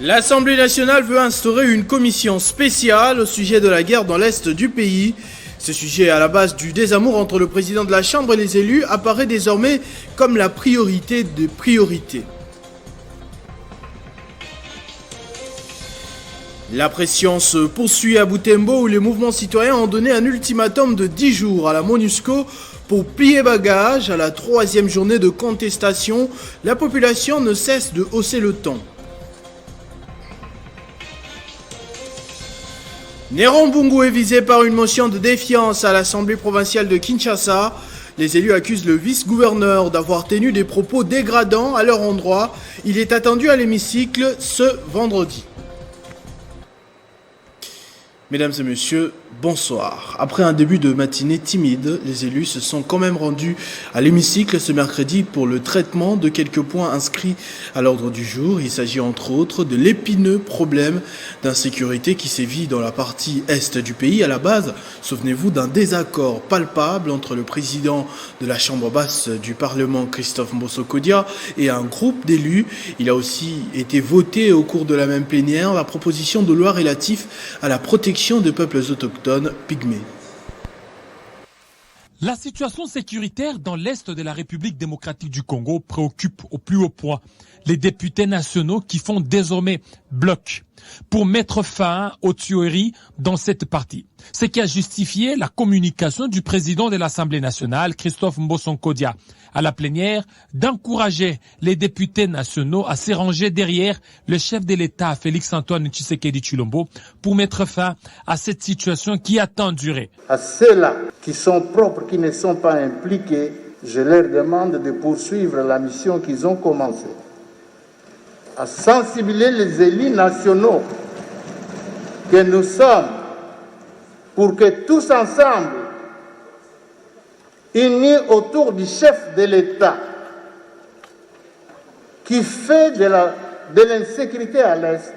L'Assemblée nationale veut instaurer une commission spéciale au sujet de la guerre dans l'Est du pays. Ce sujet à la base du désamour entre le président de la Chambre et les élus apparaît désormais comme la priorité des priorités. La pression se poursuit à Butembo où les mouvements citoyens ont donné un ultimatum de 10 jours à la MONUSCO pour plier bagage. À la 3e journée de contestation, la population ne cesse de hausser le ton. Néron Bungu est visé par une motion de défiance à l'Assemblée provinciale de Kinshasa. Les élus accusent le vice-gouverneur d'avoir tenu des propos dégradants à leur endroit. Il est attendu à l'hémicycle ce vendredi. Mesdames et messieurs, bonsoir. Après un début de matinée timide, les élus se sont quand même rendus à l'hémicycle ce mercredi pour le traitement de quelques points inscrits à l'ordre du jour. Il s'agit entre autres de l'épineux problème d'insécurité qui sévit dans la partie est du pays. À la base, souvenez-vous d'un désaccord palpable entre le président de la Chambre basse du Parlement, Christophe Mbosso-Kodia, et un groupe d'élus. Il a aussi été voté au cours de la même plénière la proposition de loi relative à la protection des peuples autochtones pygmées. La situation sécuritaire dans l'Est de la République démocratique du Congo préoccupe au plus haut point les députés nationaux qui font désormais bloc pour mettre fin aux tueries dans cette partie. Ce qui a justifié la communication du président de l'Assemblée nationale, Christophe Mbosso-Kodia, à la plénière d'encourager les députés nationaux à se ranger derrière le chef de l'État, Félix-Antoine Tshisekedi Tshilombo, pour mettre fin à cette situation qui a tant duré. À ceux-là qui sont propres, qui ne sont pas impliqués, je leur demande de poursuivre la mission qu'ils ont commencée. À sensibiliser les élus nationaux que nous sommes pour que tous ensemble, unis autour du chef de l'État qui fait de l'insécurité à l'Est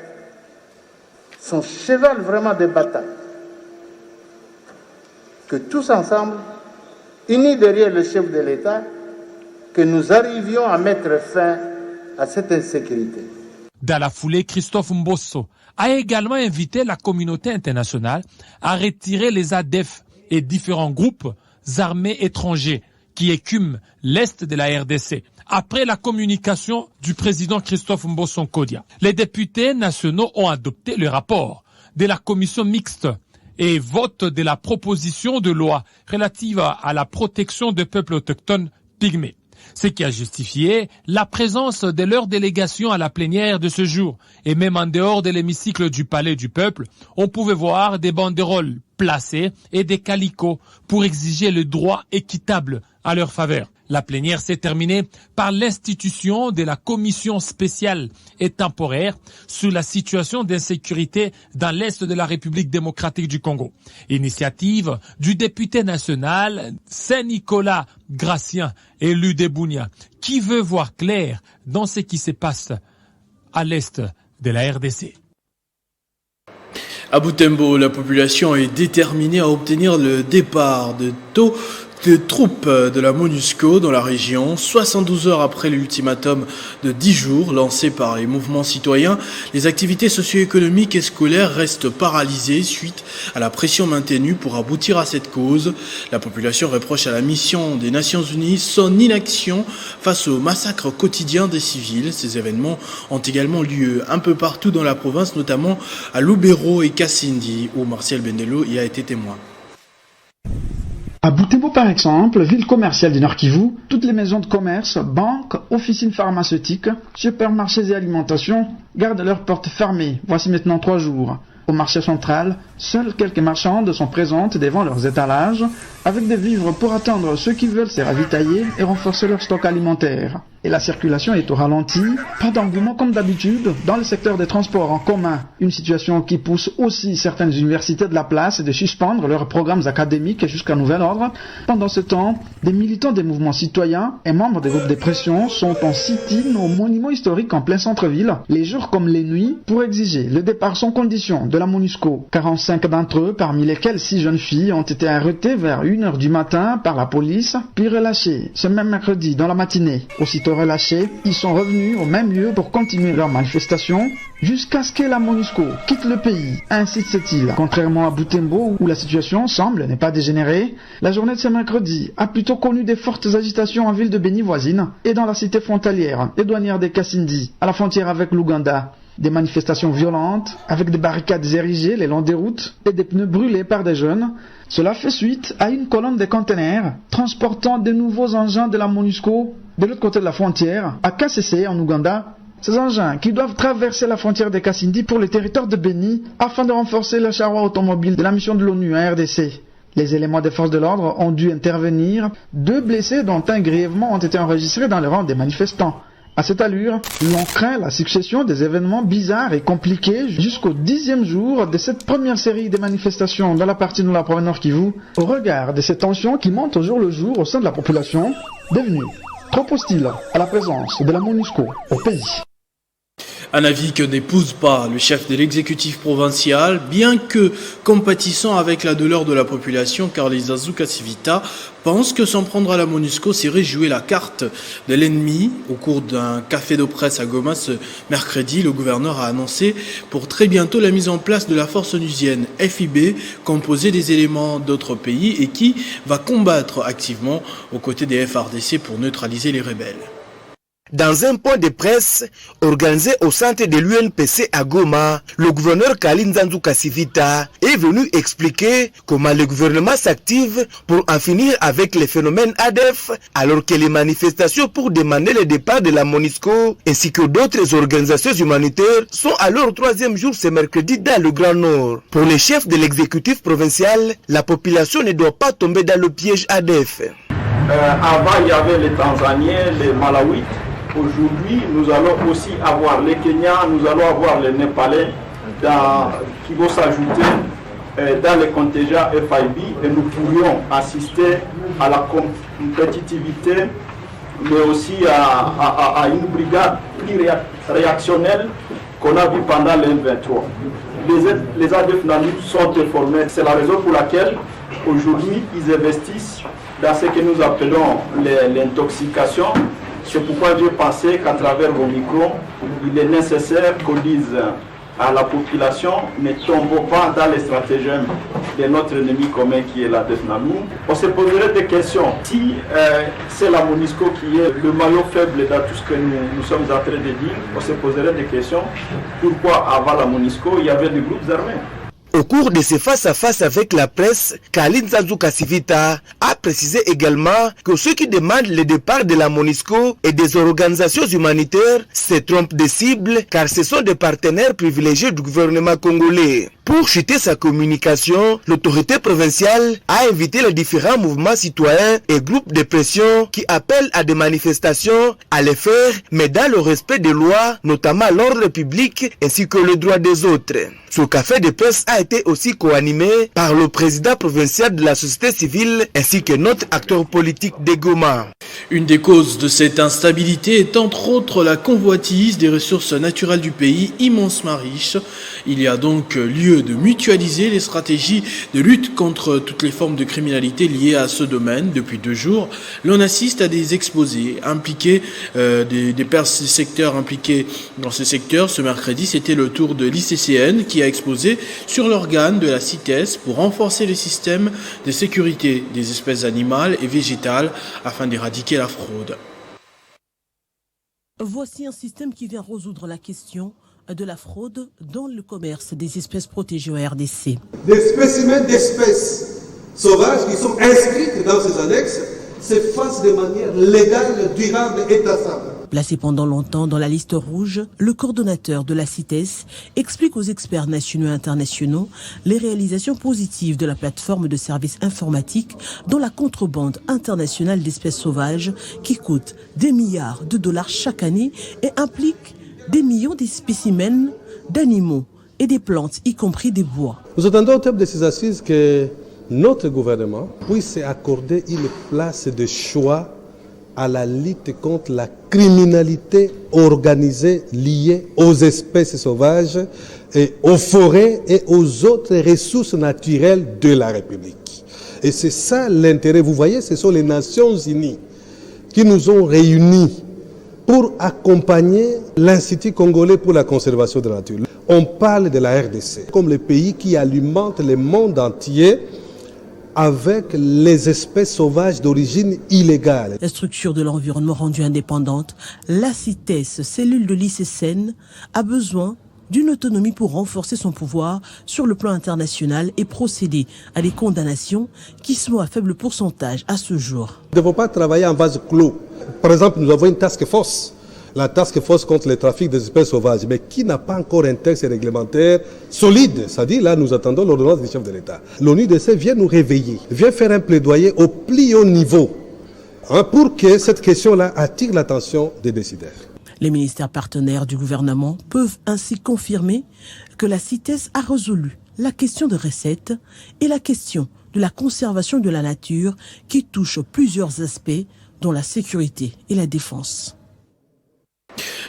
son cheval vraiment de bataille, que tous ensemble, unis derrière le chef de l'État, que nous arrivions à mettre fin à cette insécurité. Dans la foulée, Christophe Mbosso a également invité la communauté internationale à retirer les ADF et différents groupes armés étrangers qui écument l'Est de la RDC. Après la communication du président Christophe Mbosso-Kodia, les députés nationaux ont adopté le rapport de la commission mixte et vote de la proposition de loi relative à la protection des peuples autochtones pygmées. Ce qui a justifié la présence de leur délégation à la plénière de ce jour. Et même en dehors de l'hémicycle du Palais du Peuple, on pouvait voir des banderoles placées et des calicots pour exiger le droit équitable à leur faveur. La plénière s'est terminée par l'institution de la commission spéciale et temporaire sur la situation d'insécurité dans l'Est de la République démocratique du Congo. Initiative du député national Saint-Nicolas Gratien, élu de Bunia, qui veut voir clair dans ce qui se passe à l'Est de la RDC. À Butembo, la population est déterminée à obtenir le départ de troupes de la MONUSCO dans la région. 72 heures après l'ultimatum de 10 jours lancé par les mouvements citoyens, les activités socio-économiques et scolaires restent paralysées suite à la pression maintenue pour aboutir à cette cause. La population reproche à la mission des Nations Unies son inaction face au massacre quotidien des civils. Ces événements ont également lieu un peu partout dans la province, notamment à Lubero et Kasindi, où Martial Bendelo y a été témoin. À Butembo, par exemple, ville commerciale du Nord Kivu, toutes les maisons de commerce, banques, officines pharmaceutiques, supermarchés et alimentation gardent leurs portes fermées. Voici maintenant 3 jours. Au marché central, seules quelques marchandes sont présentes devant leurs étalages, avec des vivres pour attendre ceux qui veulent se ravitailler et renforcer leur stock alimentaire. Et la circulation est au ralenti, pas d'engouement comme d'habitude dans le secteur des transports en commun. Une situation qui pousse aussi certaines universités de la place de suspendre leurs programmes académiques jusqu'à nouvel ordre. Pendant ce temps, des militants des mouvements citoyens et membres des groupes de pression sont en sit-in au monument historique en plein centre-ville, les jours comme les nuits, pour exiger le départ sans condition de la MONUSCO. 45 d'entre eux, parmi lesquels 6 jeunes filles, ont été arrêtés vers 1h du matin par la police, puis relâchés ce même mercredi dans la matinée. Aussitôt relâchés, ils sont revenus au même lieu pour continuer leur manifestation jusqu'à ce que la MONUSCO quitte le pays, insiste cette île. Contrairement à Butembo, où la situation semble ne pas dégénérer, la journée de ce mercredi a plutôt connu des fortes agitations en ville de Beni voisine et dans la cité frontalière et douanière des Kasindi, à la frontière avec l'Ouganda. Des manifestations violentes, avec des barricades érigées le long des routes et des pneus brûlés par des jeunes. Cela fait suite à une colonne de conteneurs transportant de nouveaux engins de la MONUSCO de l'autre côté de la frontière, à KCC en Ouganda. Ces engins qui doivent traverser la frontière des Kasindi pour le territoire de Beni afin de renforcer le charroi automobile de la mission de l'ONU à RDC. Les éléments des forces de l'ordre ont dû intervenir. 2 blessés dont un grièvement ont été enregistrés dans le rang des manifestants. À cette allure, l'on craint la succession des événements bizarres et compliqués jusqu'au 10e jour de cette première série de manifestations dans la partie de la province Nord Kivu, au regard de ces tensions qui montent au jour le jour au sein de la population, devenues trop hostiles à la présence de la MONUSCO au pays. Un avis que n'épouse pas le chef de l'exécutif provincial, bien que compatissant avec la douleur de la population, car les Azuka Civita pensent que s'en prendre à la MONUSCO serait jouer la carte de l'ennemi. Au cours d'un café de presse à Goma ce mercredi, le gouverneur a annoncé pour très bientôt la mise en place de la force onusienne FIB, composée des éléments d'autres pays et qui va combattre activement aux côtés des FRDC pour neutraliser les rebelles. Dans un point de presse organisé au centre de l'UNPC à Goma, le gouverneur Kalinzanzu Kasivita est venu expliquer comment le gouvernement s'active pour en finir avec les phénomènes ADF, alors que les manifestations pour demander le départ de la MONUSCO ainsi que d'autres organisations humanitaires sont à leur 3e jour ce mercredi dans le Grand Nord. Pour les chefs de l'exécutif provincial, la population ne doit pas tomber dans le piège ADF. Avant, il y avait les Tanzaniens, les Malawites. Aujourd'hui, nous allons aussi avoir les Kenyans, nous allons avoir les Népalais qui vont s'ajouter dans les contingents FIB et nous pourrions assister à la compétitivité, mais aussi à une brigade plus réactionnelle qu'on a vu pendant le M23. Les ADF Nalu sont informés, c'est la raison pour laquelle aujourd'hui ils investissent dans ce que nous appelons l'intoxication. C'est pourquoi j'ai pensé qu'à travers vos micros, il est nécessaire qu'on dise à la population, ne tombons pas dans les stratagèmes de notre ennemi commun qui est la DEFNALU. On se poserait des questions. Si c'est la MONUSCO qui est le maillon faible dans tout ce que nous sommes en train de dire, on se poserait des questions. Pourquoi avant la MONUSCO, il y avait des groupes armés? Au cours de ces face-à-face avec la presse, Kalinzanzu Kasivita a précisé également que ceux qui demandent le départ de la MONUSCO et des organisations humanitaires se trompent de cible car ce sont des partenaires privilégiés du gouvernement congolais. Pour chuter sa communication, l'autorité provinciale a invité les différents mouvements citoyens et groupes de pression qui appellent à des manifestations à les faire, mais dans le respect des lois, notamment l'ordre public ainsi que le droit des autres. Ce café de presse a été aussi co-animé par le président provincial de la société civile ainsi que notre acteur politique de Goma. Une des causes de cette instabilité est entre autres la convoitise des ressources naturelles du pays, immensement riche. Il y a donc lieu de mutualiser les stratégies de lutte contre toutes les formes de criminalité liées à ce domaine. Depuis 2 jours, l'on assiste à des exposés impliqués, des secteurs impliqués dans ce secteur. Ce mercredi, c'était le tour de l'ICCN qui a exposé sur l'organe de la CITES pour renforcer les systèmes de sécurité des espèces animales et végétales afin d'éradiquer la fraude. Voici un système qui vient résoudre la question de la fraude dans le commerce des espèces protégées au RDC. Des spécimens d'espèces sauvages qui sont inscrites dans ces annexes s'effacent de manière légale, durable et traçable. Placé pendant longtemps dans la liste rouge, le coordonnateur de la CITES explique aux experts nationaux et internationaux les réalisations positives de la plateforme de services informatiques dans la contrebande internationale d'espèces sauvages qui coûte des milliards de dollars chaque année et implique des millions de spécimens d'animaux et des plantes, y compris des bois. Nous attendons au terme de ces assises que notre gouvernement puisse accorder une place de choix à la lutte contre la criminalité organisée liée aux espèces sauvages et aux forêts et aux autres ressources naturelles de la République. Et c'est ça l'intérêt. Vous voyez, ce sont les Nations Unies qui nous ont réunis pour accompagner l'Institut congolais pour la conservation de la nature. On parle de la RDC comme le pays qui alimente le monde entier avec les espèces sauvages d'origine illégale. La structure de l'environnement rendue indépendante, la CITES, cellule de l'ICCN, a besoin d'une autonomie pour renforcer son pouvoir sur le plan international et procéder à des condamnations qui sont à faible pourcentage à ce jour. Nous ne devons pas travailler en vase clos. Par exemple, nous avons une task force, la task force contre le trafic des espèces sauvages, mais qui n'a pas encore un texte réglementaire solide. C'est-à-dire, là, nous attendons l'ordonnance du chef de l'État. L'ONUDC vient nous réveiller, vient faire un plaidoyer au plus haut niveau pour que cette question-là attire l'attention des décideurs. Les ministères partenaires du gouvernement peuvent ainsi confirmer que la CITES a résolu la question de recettes et la question de la conservation de la nature qui touche plusieurs aspects dont la sécurité et la défense.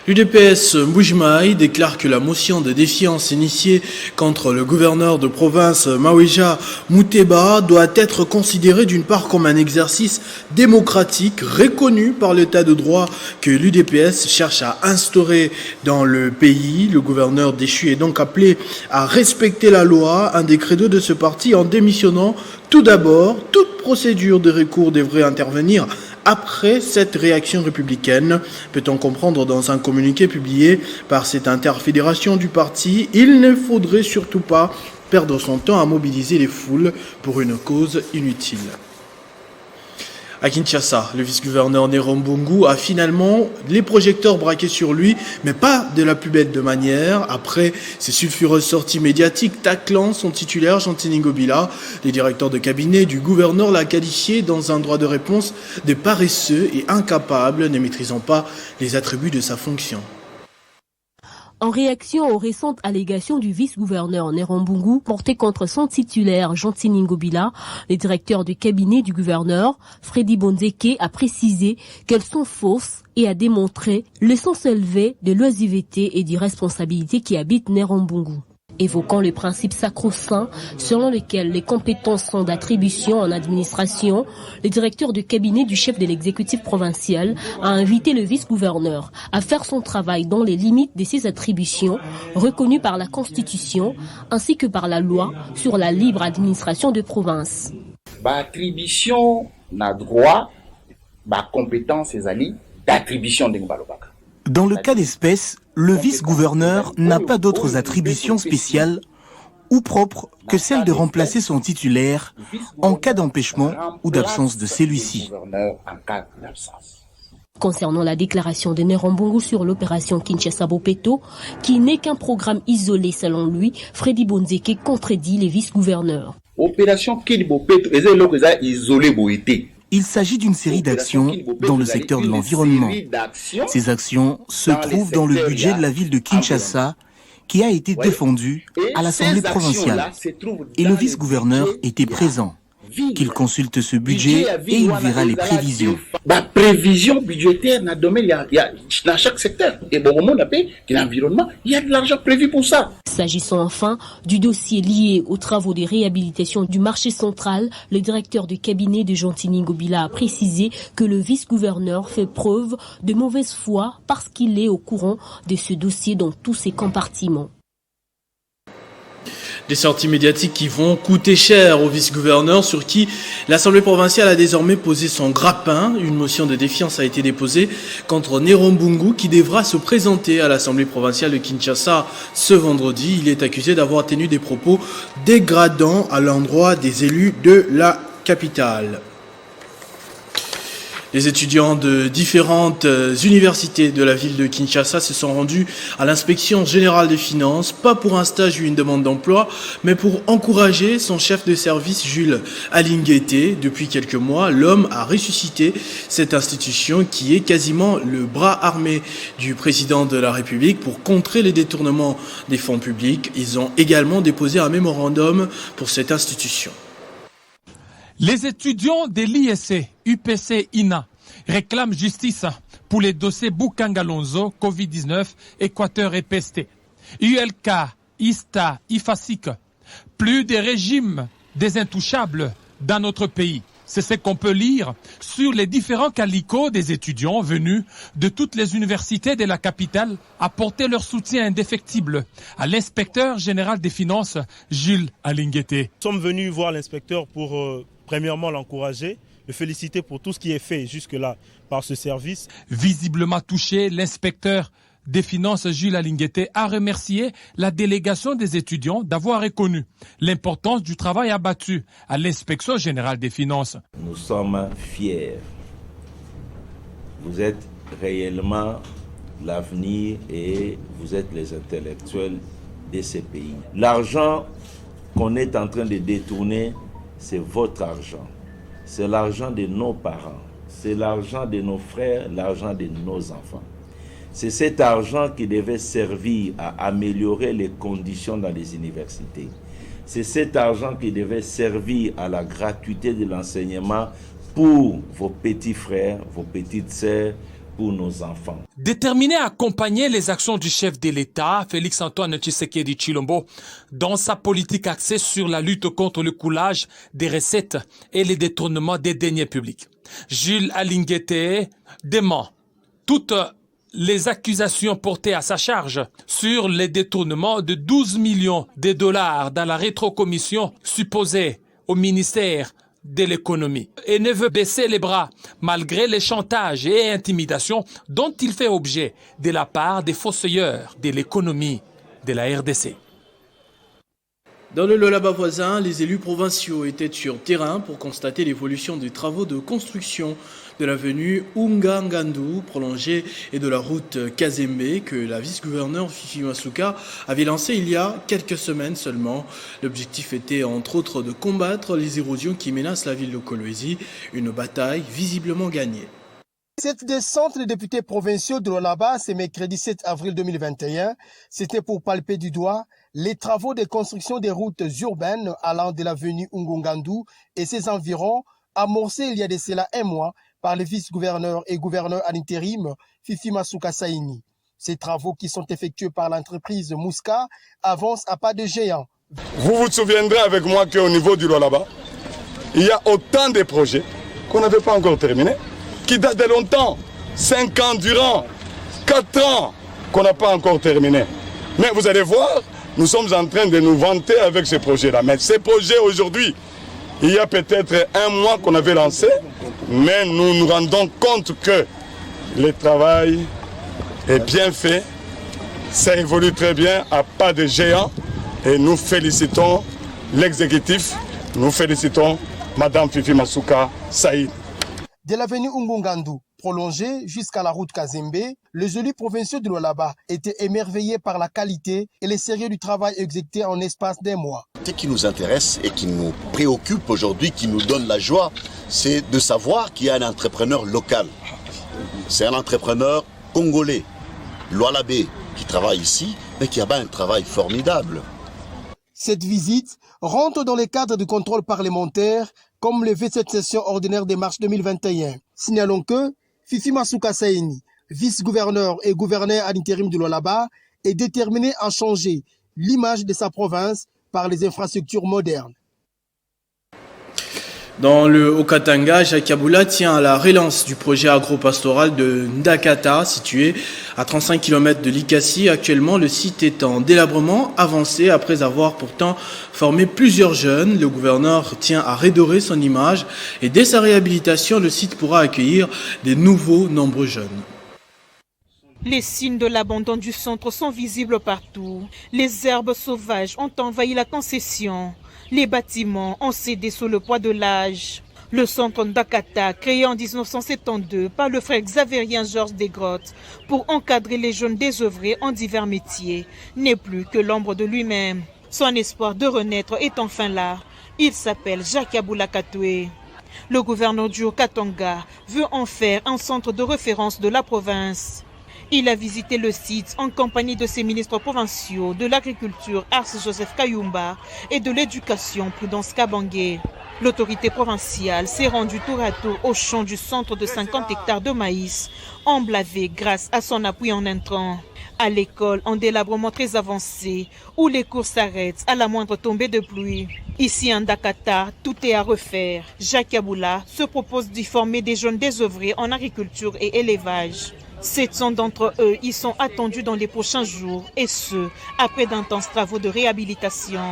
L'UDPS Mbujimaï déclare que la motion de défiance initiée contre le gouverneur de province Maweja Mouteba doit être considérée d'une part comme un exercice démocratique reconnu par l'état de droit que l'UDPS cherche à instaurer dans le pays. Le gouverneur déchu est donc appelé à respecter la loi, un des credos de ce parti en démissionnant tout d'abord. Toute procédure de recours devrait intervenir après cette réaction républicaine, peut-on comprendre dans un communiqué publié par cette interfédération du parti, il ne faudrait surtout pas perdre son temps à mobiliser les foules pour une cause inutile. À Kinshasa, le vice-gouverneur Nerombungu a finalement les projecteurs braqués sur lui, mais pas de la plus belle de manière. Après ses sulfureuses sorties médiatiques taclant son titulaire, Gentini Ngobila, le directeur de cabinet du gouverneur l'a qualifié dans un droit de réponse de paresseux et incapable, ne maîtrisant pas les attributs de sa fonction. En réaction aux récentes allégations du vice-gouverneur Nerombungu portées contre son titulaire Gentini Ngobila, le directeur du cabinet du gouverneur, Freddy Bonzeke, a précisé qu'elles sont fausses et a démontré le sens élevé de l'oisiveté et d'irresponsabilité qui habitent Nerombungu. Évoquant le principe sacro-saint selon lequel les compétences sont d'attribution en administration, le directeur du cabinet du chef de l'exécutif provincial a invité le vice-gouverneur à faire son travail dans les limites de ses attributions reconnues par la Constitution ainsi que par la loi sur la libre administration de province. Attribution n'a droit, compétence et d'attribution de Balobaka. Dans le cas d'espèce, le vice-gouverneur n'a pas d'autres attributions spéciales ou propres que celle de remplacer son titulaire en cas d'empêchement ou d'absence de celui-ci. Concernant la déclaration de Nerombungu sur l'opération Kinshasa-Bopeto, qui n'est qu'un programme isolé selon lui, Freddy Bonzeke contredit les vice-gouverneurs. Opération Kinshasa-Bopeto est isolé Boété. Il s'agit d'une série d'actions dans le secteur de l'environnement. Ces actions se trouvent dans le budget de la ville de Kinshasa qui a été défendu à l'Assemblée provinciale. Et le vice-gouverneur était présent. Qu'il consulte ce budget et il verra les prévisions. Prévision budgétaire dans chaque secteur. Et bon, au monde de l'environnement, il y a de l'argent prévu pour ça. S'agissant enfin du dossier lié aux travaux de réhabilitation du marché central, le directeur du cabinet de Gentini Ngobila a précisé que le vice-gouverneur fait preuve de mauvaise foi parce qu'il est au courant de ce dossier dans tous ses compartiments. Des sorties médiatiques qui vont coûter cher au vice-gouverneur sur qui l'Assemblée provinciale a désormais posé son grappin. Une motion de défiance a été déposée contre Nerombungu qui devra se présenter à l'Assemblée provinciale de Kinshasa ce vendredi. Il est accusé d'avoir tenu des propos dégradants à l'endroit des élus de la capitale. Les étudiants de différentes universités de la ville de Kinshasa se sont rendus à l'inspection générale des finances, pas pour un stage ou une demande d'emploi, mais pour encourager son chef de service Jules Alinguete. Depuis quelques mois, l'homme a ressuscité cette institution qui est quasiment le bras armé du président de la République pour contrer les détournements des fonds publics. Ils ont également déposé un mémorandum pour cette institution. Les étudiants de l'ISC, UPC, INA réclament justice pour les dossiers Bukangalonzo, Covid-19, Équateur et Peste. ULK, ISTA, IFASIC, plus des régimes des intouchables dans notre pays. C'est ce qu'on peut lire sur les différents calicots des étudiants venus de toutes les universités de la capitale apporter leur soutien indéfectible à l'inspecteur général des finances, Jules Alinguete. Nous sommes venus voir l'inspecteur pour, premièrement, l'encourager, le féliciter pour tout ce qui est fait jusque-là par ce service. Visiblement touché, l'inspecteur des finances, Jules Alinguete, a remercié la délégation des étudiants d'avoir reconnu l'importance du travail abattu à l'inspection générale des finances. Nous sommes fiers. Vous êtes réellement l'avenir et vous êtes les intellectuels de ces pays. L'argent qu'on est en train de détourner, c'est votre argent. C'est l'argent de nos parents. C'est l'argent de nos frères, l'argent de nos enfants. C'est cet argent qui devait servir à améliorer les conditions dans les universités. C'est cet argent qui devait servir à la gratuité de l'enseignement pour vos petits frères, vos petites sœurs, pour nos enfants. Déterminé à accompagner les actions du chef de l'État, Félix-Antoine Tshisekedi Tshilombo, dans sa politique axée sur la lutte contre le coulage des recettes et les détournements des deniers publics. Jules Alinguete dément toutes les accusations portées à sa charge sur les détournements de 12 millions de dollars dans la rétrocommission supposée au ministère de l'économie et ne veut baisser les bras malgré les chantages et intimidations dont il fait objet de la part des fossoyeurs de l'économie de la RDC. Dans le Lualaba voisin, les élus provinciaux étaient sur terrain pour constater l'évolution des travaux de construction de l'avenue Ungangandu prolongée et de la route Kazembe que la vice-gouverneure Fifi Masuka avait lancée il y a quelques semaines seulement. L'objectif était entre autres de combattre les érosions qui menacent la ville de Kolwezi, une bataille visiblement gagnée. Cette descente des députés provinciaux de Lualaba, c'est mercredi 7 avril 2021, c'était pour palper du doigt les travaux de construction des routes urbaines allant de l'avenue Ungangandu et ses environs, amorcés il y a de cela un mois par le vice-gouverneur et gouverneur à l'intérim Fifi Masuka Saini. Ces travaux qui sont effectués par l'entreprise Mouska avancent à pas de géant. Vous vous souviendrez avec moi qu'au niveau du Lualaba, il y a autant de projets qu'on n'avait pas encore terminés, qui datent de longtemps, 5 ans durant, 4 ans qu'on n'a pas encore terminé. Mais vous allez voir, nous sommes en train de nous vanter avec ces projets-là. Mais ces projets aujourd'hui, il y a peut-être un mois qu'on avait lancé, mais nous nous rendons compte que le travail est bien fait, ça évolue très bien à pas de géant et nous félicitons l'exécutif, nous félicitons Madame Fifi Masuka Saïd. De l'avenue Ungangandu prolongée jusqu'à la route Kazembe, les élus provinciaux de Lualaba étaient émerveillés par la qualité et le sérieux du travail exécuté en espace d'un mois. Ce qui nous intéresse et qui nous préoccupe aujourd'hui, qui nous donne la joie, c'est de savoir qu'il y a un entrepreneur local. C'est un entrepreneur congolais, Lualabé, qui travaille ici, mais qui a un travail formidable. Cette visite rentre dans le cadre du contrôle parlementaire comme le V7 session ordinaire des mars 2021. Signalons que Fifi Masuka Saini, vice-gouverneur et gouverneur à l'intérim de Lualaba, est déterminé à changer l'image de sa province par les infrastructures modernes. Dans le Haut-Katanga, Jacques Kabula tient à la relance du projet agropastoral de Ndakata, situé à 35 km de Likasi. Actuellement, le site est en délabrement avancé après avoir pourtant formé plusieurs jeunes. Le gouverneur tient à redorer son image et dès sa réhabilitation, le site pourra accueillir des nouveaux nombreux jeunes. Les signes de l'abandon du centre sont visibles partout. Les herbes sauvages ont envahi la concession. Les bâtiments ont cédé sous le poids de l'âge. Le centre Ndakata, créé en 1972 par le frère Xavérien Georges Desgrottes pour encadrer les jeunes désœuvrés en divers métiers, n'est plus que l'ombre de lui-même. Son espoir de renaître est enfin là. Il s'appelle Jacques Aboula Katoué. Le gouverneur du Haut-Katanga veut en faire un centre de référence de la province. Il a visité le site en compagnie de ses ministres provinciaux de l'Agriculture, Ars Joseph Kayumba, et de l'Éducation, Prudence Kabangé. L'autorité provinciale s'est rendue tour à tour au champ du centre de 50 hectares de maïs, emblavé grâce à son appui en intrants. À l'école, en délabrement très avancé, où les cours s'arrêtent à la moindre tombée de pluie. Ici, en Dakata, tout est à refaire. Jacques Yaboula se propose d'y former des jeunes désœuvrés en agriculture et élevage. 700 d'entre eux y sont attendus dans les prochains jours, et ce, après d'intenses travaux de réhabilitation.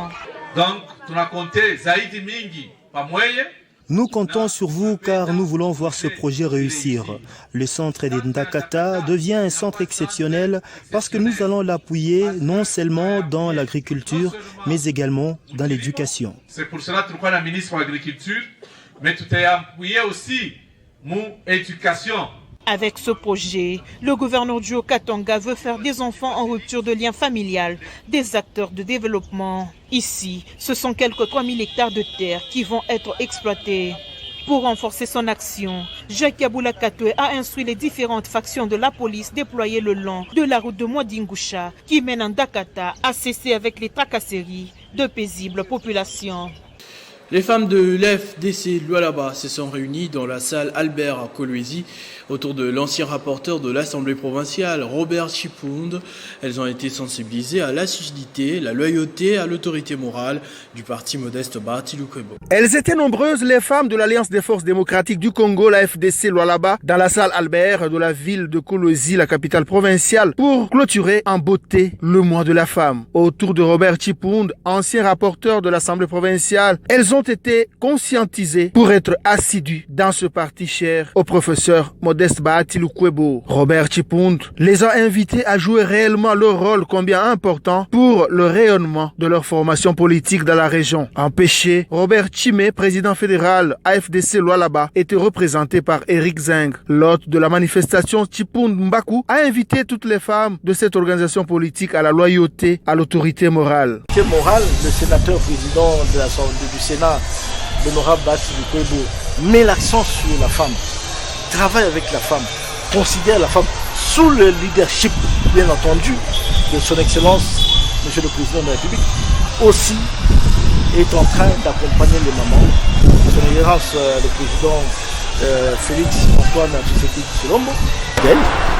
Donc, tunakonte zaidi mingi pamoja. Nous comptons sur vous car nous voulons voir ce projet réussir. Le centre de Ndakata devient un centre exceptionnel parce que nous allons l'appuyer non seulement dans l'agriculture, mais également dans l'éducation. C'est pour cela que nous avons un ministre de l'Agriculture, mais tout est appuyé aussi mon éducation. Avec ce projet, le gouverneur du Haut-Katanga veut faire des enfants en rupture de lien familial des acteurs de développement. Ici, ce sont quelques 3000 hectares de terre qui vont être exploités. Pour renforcer son action, Jacques Yaboula Katoué a instruit les différentes factions de la police déployées le long de la route de Mwadingusha qui mène en Dakata à cesser avec les tracasseries de paisibles populations. Les femmes de l'FDC Lualaba se sont réunies dans la salle Albert à Kolwezi autour de l'ancien rapporteur de l'Assemblée provinciale, Robert Chipund. Elles ont été sensibilisées à l'assiduité, la loyauté à l'autorité morale du parti Modeste Bahati Lukwebo. Elles étaient nombreuses, les femmes de l'Alliance des forces démocratiques du Congo, la FDC Lualaba, dans la salle Albert de la ville de Kolwezi, la capitale provinciale, pour clôturer en beauté le mois de la femme. Autour de Robert Chipund, ancien rapporteur de l'Assemblée provinciale, elles ont été conscientisées pour être assidus dans ce parti cher au professeur Modeste Bahati Lukwebo. Robert Chipund les a invités à jouer réellement leur rôle combien important pour le rayonnement de leur formation politique dans la région. Empêché, Robert Chimé, président fédéral AFDC Lualaba, était représenté par Eric Zeng. L'hôte de la manifestation, Chipund Mbaku, a invité toutes les femmes de cette organisation politique à la loyauté, à l'autorité morale. Morale, le sénateur président de l'Assemblée du Sénat, l'honorable Bahati Lukwebo, met l'accent sur la femme, travaille avec la femme, considère la femme sous le leadership, bien entendu, de son Excellence, Monsieur le Président de la République, aussi est en train d'accompagner les mamans. Son Excellence, le Président Félix Antoine Tshisekedi Tshilombo.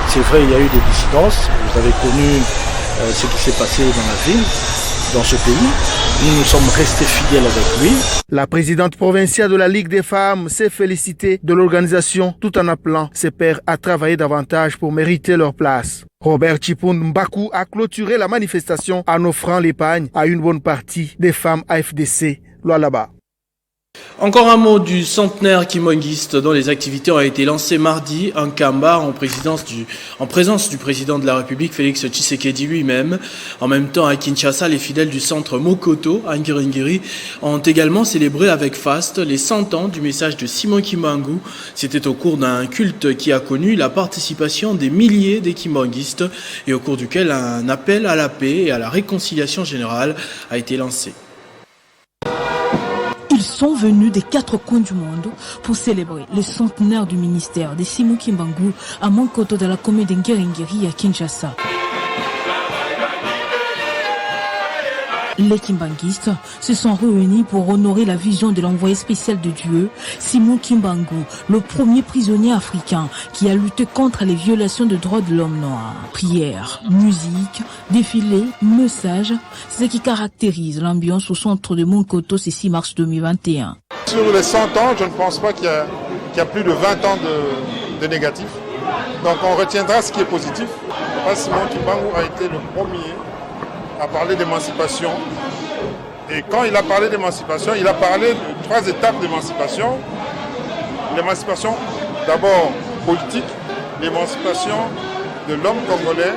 C'est vrai, il y a eu des dissidences, vous avez connu ce qui s'est passé dans la ville, dans ce pays. Nous sommes restés fidèles avec lui. La présidente provinciale de la Ligue des femmes s'est félicitée de l'organisation tout en appelant ses pairs à travailler davantage pour mériter leur place. Robert Chipund Mbaku a clôturé la manifestation en offrant l'épargne à une bonne partie des femmes AFDC Lualaba. Encore un mot du centenaire kimonguiste dont les activités ont été lancées mardi en Kamba en présence du président de la République Félix Tshisekedi lui-même. En même temps à Kinshasa, les fidèles du centre Mokoto à Ngiringiri ont également célébré avec faste les 100 ans du message de Simon Kimbangu. C'était au cours d'un culte qui a connu la participation des milliers des kimonguistes et au cours duquel un appel à la paix et à la réconciliation générale a été lancé. Ils sont venus des 4 coins du monde pour célébrer le centenaire du ministère de Simon Kimbangu à Mokoto dans la commune de Ngiringiri à Kinshasa. Les Kimbanguistes se sont réunis pour honorer la vision de l'envoyé spécial de Dieu, Simon Kimbangu, le premier prisonnier africain qui a lutté contre les violations de droits de l'homme noir. Prières, musique, défilés, messages, c'est ce qui caractérise l'ambiance au centre de Mokoto ce 6 mars 2021. Sur les 100 ans, je ne pense pas qu'il y a plus de 20 ans de négatif. Donc on retiendra ce qui est positif. Simon Kimbangu a été le premier à parler d'émancipation. Et quand il a parlé d'émancipation, il a parlé de 3 étapes d'émancipation. L'émancipation d'abord politique, l'émancipation de l'homme congolais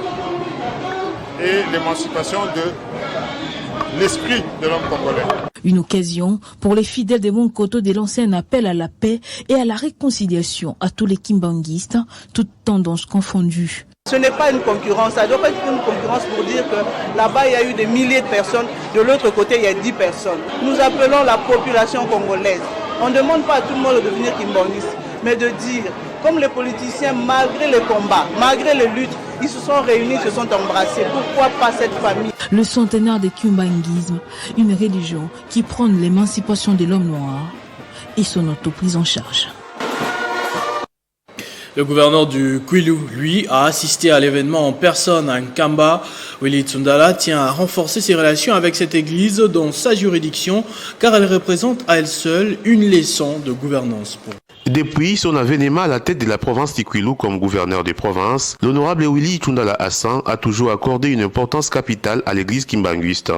et l'émancipation de l'esprit de l'homme congolais. Une occasion pour les fidèles de Mokoto de lancer un appel à la paix et à la réconciliation à tous les kimbanguistes, toutes tendances confondues. Ce n'est pas une concurrence, ça ne doit pas être une concurrence pour dire que là-bas il y a eu des milliers de personnes, de l'autre côté il y a 10 personnes. Nous appelons la population congolaise. On ne demande pas à tout le monde de devenir kimbanguiste, mais de dire, comme les politiciens, malgré les combats, malgré les luttes, Ils se sont réunis, se sont embrassés. Pourquoi pas cette famille? Le centenaire du kimbanguisme, une religion qui prône l'émancipation de l'homme noir et son auto-prise en charge. Le gouverneur du Kwilu, lui, a assisté à l'événement en personne à Nkamba. Willy Tsundala tient à renforcer ses relations avec cette église dans sa juridiction, car elle représente à elle seule une leçon de gouvernance. Depuis son avènement à la tête de la province du Kwilu comme gouverneur de province, l'honorable Willy Tsundala Hassan a toujours accordé une importance capitale à l'église kimbanguiste.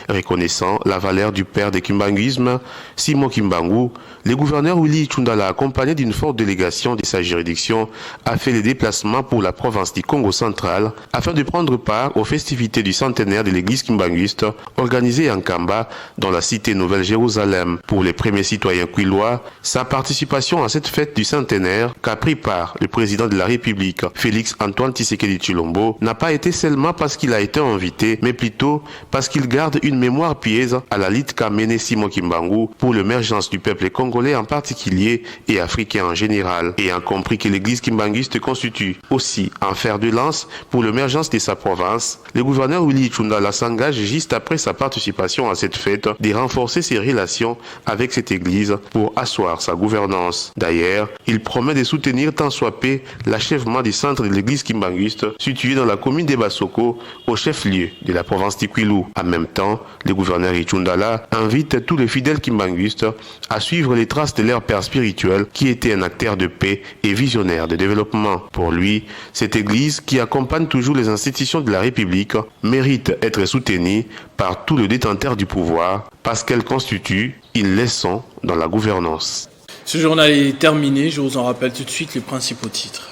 Reconnaissant la valeur du père du kimbanguisme, Simon Kimbangu, le gouverneur Willy Tsundala, accompagné d'une forte délégation de sa juridiction, a fait les déplacements pour la province du Congo central afin de prendre part aux festivités du centenaire de l'église kimbanguiste organisées à Nkamba dans la cité Nouvelle-Jérusalem. Pour les premiers citoyens kwilois, sa participation à cette fête du centenaire qu'a pris part le président de la République, Félix Antoine Tshisekedi Tshilombo, n'a pas été seulement parce qu'il a été invité, mais plutôt parce qu'il garde une mémoire pieuse à la lutte qu'a menée Simon Kimbangu pour l'émergence du peuple congolais en particulier et africain en général, ayant compris que l'église kimbanguiste constitue aussi un fer de lance pour l'émergence de sa province. Le gouverneur Willy Tsundala s'engage juste après sa participation à cette fête de renforcer ses relations avec cette église pour asseoir sa gouvernance. D'ailleurs, il promet de soutenir tant soit peu l'achèvement du centre de l'église kimbanguiste situé dans la commune de Basoko, au chef-lieu de la province du Kwilu. En même temps, le gouverneur Tsundala invite tous les fidèles kimbanguistes à suivre les traces de leur père spirituel qui était un acteur de paix et visionnaire de développement. Pour lui, cette église qui accompagne toujours les institutions de la République mérite d'être soutenue par tous les détenteurs du pouvoir parce qu'elle constitue une leçon dans la gouvernance. Ce journal est terminé, je vous en rappelle tout de suite les principaux titres.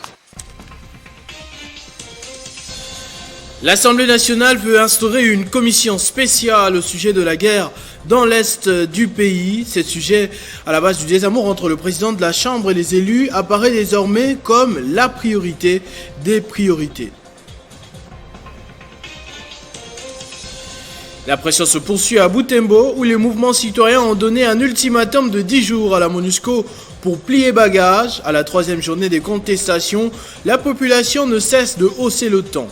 L'Assemblée nationale veut instaurer une commission spéciale au sujet de la guerre dans l'Est du pays. Ce sujet, à la base du désamour entre le président de la Chambre et les élus, apparaît désormais comme la priorité des priorités. La pression se poursuit à Butembo, où les mouvements citoyens ont donné un ultimatum de 10 jours à la MONUSCO pour plier bagage. À la 3e journée des contestations, la population ne cesse de hausser le ton.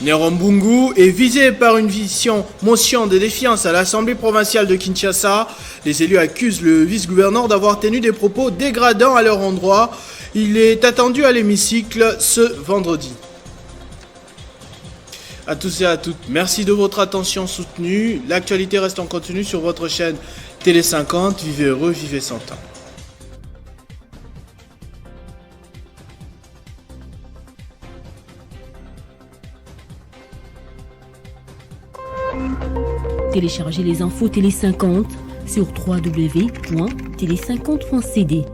Nerombungu est visé par une motion de défiance à l'Assemblée provinciale de Kinshasa. Les élus accusent le vice-gouverneur d'avoir tenu des propos dégradants à leur endroit. Il est attendu à l'hémicycle ce vendredi. À tous et à toutes, merci de votre attention soutenue. L'actualité reste en continu sur votre chaîne Télé 50. Vivez heureux, vivez sans temps. Téléchargez les infos Télé 50 sur www.tele50.cd.